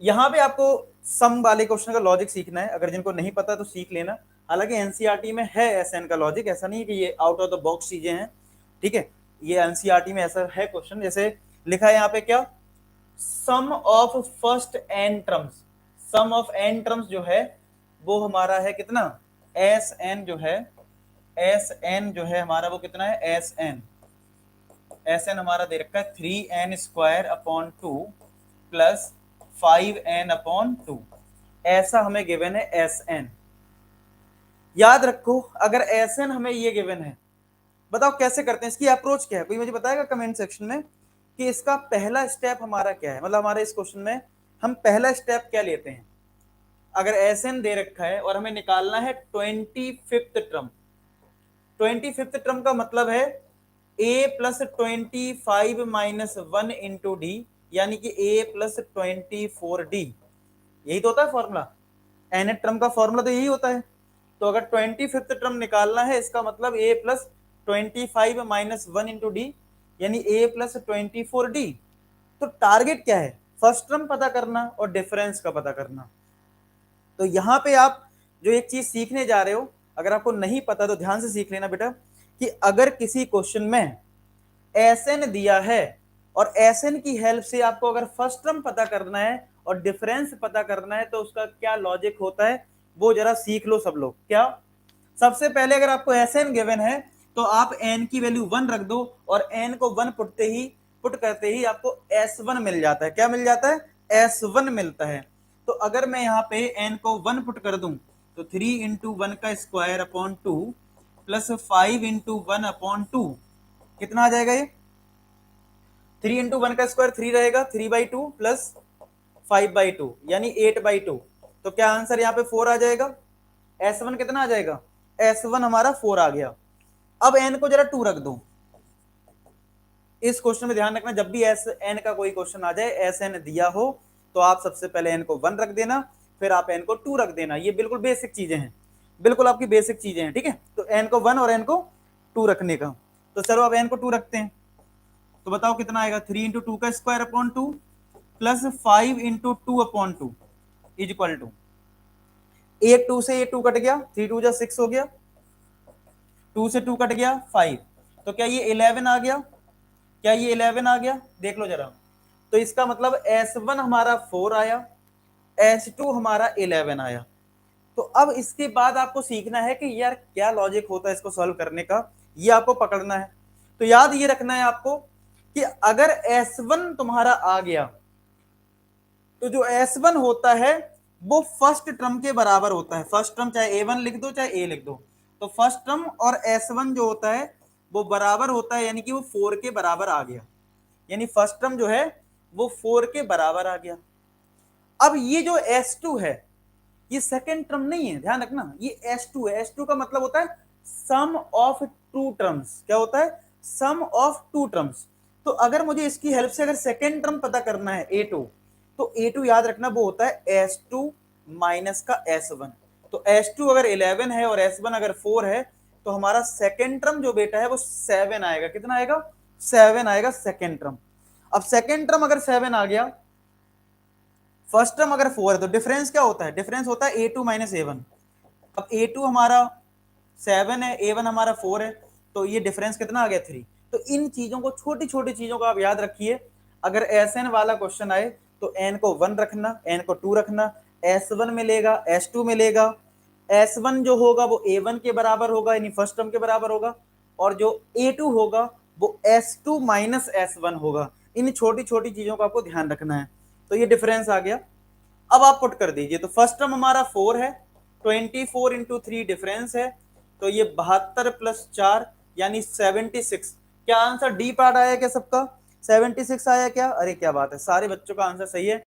यहाँ पे आपको सम वाले क्वेश्चन का लॉजिक सीखना है, अगर जिनको नहीं पता तो सीख लेना। हालांकि एनसीईआरटी में है एसएन का लॉजिक, ऐसा नहीं है कि ये आउट ऑफ द बॉक्स चीजें हैं, ठीक है। ये एनसीईआरटी में ऐसा है क्वेश्चन, जैसे लिखा है यहाँ पे क्या, some of first N terms, some of N terms जो है वो हमारा है कितना, एस एन जो है, एस एन जो है हमारा वो कितना है, एस एन, एस एन हमारा दे रखा है 3n² upon 2 plus 5n upon 2, ऐसा हमें गिवन है एस एन। याद रखो अगर एस एन हमें ये गिवन है, बताओ कैसे करते हैं, इसकी अप्रोच क्या है, कोई मुझे बताएगा कमेंट सेक्शन में कि इसका पहला स्टेप हमारा क्या है। मतलब हमारे इस क्वेश्चन में हम पहला स्टेप क्या लेते हैं। अगर एस एन दे रखा है और हमें निकालना है 25th टर्म, 25th टर्म का मतलब है a plus 25 minus 1 into D, यानी कि a प्लस 24d, यही तो होता है फॉर्मूला, एन टर्म का फॉर्मूला तो यही होता है। तो अगर 25th टर्म निकालना है, इसका मतलब a plus 25 minus 1 into D, यानी a प्लस 24d। तो टारगेट क्या है, फर्स्ट टर्म पता करना और डिफरेंस का पता करना। तो यहां पे आप जो एक चीज सीखने जा रहे हो, अगर आपको नहीं पता तो ध्यान से सीख लेना बेटा, कि अगर किसी क्वेश्चन में एसएन दिया है और एसएन की हेल्प से आपको अगर फर्स्ट टर्म पता करना है और डिफरेंस पता करना है, तो उसका क्या लॉजिक होता है वो जरा सीख लो सब लोग। क्या, सबसे पहले अगर आपको एसएन गिवन है तो आप एन की वैल्यू 1 रख दो, और एन को 1 पुट करते ही आपको S1 मिल जाता है। क्या मिल जाता है, S1 मिलता है। तो अगर मैं यहाँ पे n को 1 पुट कर दूं तो 3 इंटू 1 का square upon 2 plus 5 into 1 upon 2, कितना आ जाएगा ये, 3 इंटू 1 का स्क्वायर 3 रहेगा, 3/2 प्लस 5/2 यानी 8/2। तो क्या आंसर यहाँ पे 4 आ जाएगा, S1 कितना आ जाएगा, S1 हमारा 4 आ गया। अब n को जरा 2 रख दो। इस क्वेश्चन में ध्यान रखना, जब भी एस एन का कोई क्वेश्चन आ जाए, एस एन दिया हो तो आप सबसे पहले एन को 1 रख देना, फिर आप एन को 2 रख देना। ये बिल्कुल बेसिक चीजें हैं, बिल्कुल आपकी बेसिक चीजें हैं, ठीक है। तो एन को 1 और एन को 2 रखने का। तो चलो अब एन को 2 रखते हैं, तो बताओ कितना आएगा, 3 इंटू 2 का square upon 2 plus 5 into 2 upon 2 is equal to, एक 2 से ये 2 कट गया, 3 2 जा 6 हो गया, 2 से 2 कट गया 5, तो क्या ये 11 आ गया, क्या ये 11 आ गया, देख लो जरा। तो इसका मतलब S1 हमारा 4 आया, S2 हमारा 11 आया। तो अब इसके बाद आपको सीखना है कि यार क्या लॉजिक होता है इसको सॉल्व करने का, ये आपको पकड़ना है। तो याद ये रखना है आपको कि अगर S1 तुम्हारा आ गया तो जो S1 होता है वो फर्स्ट टर्म के बराबर होता है। फर्स्ट टर्म चाहे A1 लिख दो चाहे A लिख दो, तो फर्स्ट टर्म और S1 जो होता है वो बराबर होता है, यानी कि वो 4 के बराबर आ गया, यानी फर्स्ट टर्म जो है वो 4 के बराबर आ गया। अब ये जो S2 है ये सेकेंड टर्म नहीं है, ध्यान रखना, ये S2 है। S2 का मतलब होता है सम ऑफ टू टर्म्स। क्या होता है, सम ऑफ टू टर्म्स। तो अगर मुझे इसकी हेल्प से अगर सेकेंड टर्म पता करना है A2, तो A2 याद रखना वो होता है S2 माइनस का S1। तो S2 अगर 11 है और S1 अगर 4 है, तो हमारा सेकेंड टर्म जो बेटा है वो 7 आएगा। कितना आएगा, 7 आएगा सेकेंड टर्म। अब सेकेंड टर्म अगर 7 आ गया, फर्स्ट टर्म अगर 4 है, तो डिफरेंस क्या होता है, डिफरेंस होता है A2 माइनस A1। अब A2 हमारा 7 है, A1 हमारा 4 है, तो ये डिफरेंस कितना आ गया, 3। तो इन चीजों को, छोटी छोटी चीजों को आप याद रखिए। अगर SN वाला क्वेश्चन आए तो N को 1 रखना, N को 2 रखना, S1 मिलेगा, S2 मिलेगा। S1 जो होगा वो A1 के बराबर होगा, यानी फर्स्ट टर्म के बराबर होगा, और जो A2 होगा वो S2 माइनस S1 होगा। इन छोटी छोटी चीजों को आपको ध्यान रखना है। तो ये डिफरेंस आ गया। अब आप पुट कर दीजिए, तो फर्स्ट टर्म हमारा 4 है, 24 इंटू 3 डिफरेंस है, तो ये 72 प्लस 4 यानी 76। क्या आंसर डी पार्ट आया क्या सबका, 76 आया क्या, अरे क्या बात है, सारे बच्चों का आंसर सही है।